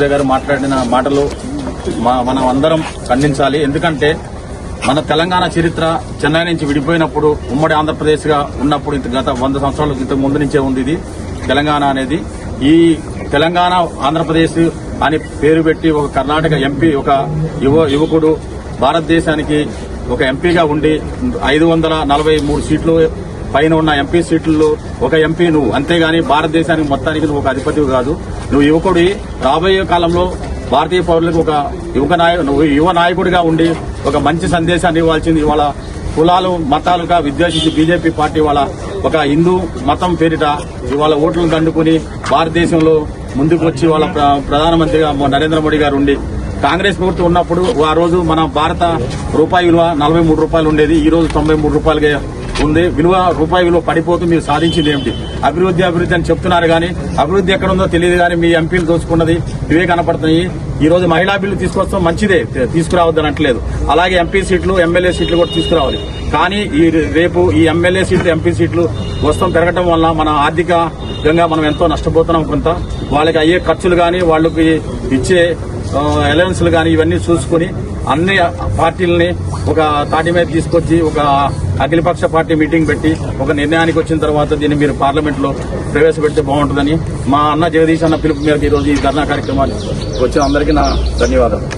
గారు మాట్లాడిన మాటలు మనం అందరం ఖండించాలి. ఎందుకంటే మన తెలంగాణ చరిత్ర చెన్నై నుంచి విడిపోయినప్పుడు ఉమ్మడి ఆంధ్రప్రదేశ్ గా ఉన్నప్పుడు గత 100 సంవత్సరాల క్రితం ముందు నుంచే ఉంది ఇది తెలంగాణ అనేది. ఈ తెలంగాణ ఆంధ్రప్రదేశ్ అని పేరు పెట్టి ఒక కర్ణాటక ఎంపీ ఒక యువకుడు భారతదేశానికి ఒక ఎంపీగా ఉండి 543 సీట్లు పైన ఉన్న ఎంపీ సీట్లలో ఒక ఎంపీ నువ్వు, అంతేగాని భారతదేశానికి మొత్తానికి నువ్వు ఒక అధిపతివి కాదు. నువ్వు యువకుడి రాబోయే కాలంలో భారతీయ పౌరులకు ఒక యువ నాయకుడిగా ఉండి ఒక మంచి సందేశాన్ని ఇవ్వాల్సింది. ఇవాళ కులాలు మతాలుగా విద్వేషించి బీజేపీ పార్టీ వాళ్ళ ఒక హిందూ మతం పేరిట ఇవాళ ఓట్లను దండుకుని భారతదేశంలో ముందుకు వచ్చి వాళ్ళ ప్రధానమంత్రిగా నరేంద్ర మోడీ గారు ఉండి కాంగ్రెస్ ప్రభుత్వం ఉన్నప్పుడు ఆ రోజు మన భారత రూపాయి విలువ 43 రూపాయలు ఉండేది. ఈ రోజు 93 రూపాయలుగా ఉంది. రూపాయి విలువ పడిపోతూ మీరు సాధించింది ఏమిటి? అభివృద్ధి అని చెప్తున్నారు కానీ అభివృద్ధి ఎక్కడుందో తెలియదు. కానీ మీ ఎంపీలు దోచుకున్నది ఇవే కనపడుతున్నాయి. ఈ రోజు మహిళా బిల్లు తీసుకొస్తాం, మంచిదే, తీసుకురావద్దని అంటలేదు. అలాగే ఎంపీ సీట్లు ఎమ్మెల్యే సీట్లు కూడా తీసుకురావాలి. కానీ రేపు ఈ ఎమ్మెల్యే సీట్లు ఎంపీ సీట్లు వస్తాం పెరగడం వల్ల మన ఆర్థికంగా మనం ఎంతో నష్టపోతున్నాం. కొంత వాళ్ళకి అయ్యే ఖర్చులు కానీ వాళ్ళకి ఇచ్చే అలవెన్స్లు కానీ ఇవన్నీ చూసుకుని అన్ని పార్టీలని ఒక తాటి మీద తీసుకొచ్చి ఒక అఖిలపక్ష పార్టీ మీటింగ్ పెట్టి ఒక నిర్ణయానికి వచ్చిన తర్వాత దీన్ని మీరు పార్లమెంట్ లో ప్రవేశపెడితే బాగుంటుందని మా అన్న జగదీష్ అన్న పిలుపు మేరకు ఈ రోజు ఈ ధర్నా కార్యక్రమానికి వచ్చిన అందరికీ నా ధన్యవాదాలు.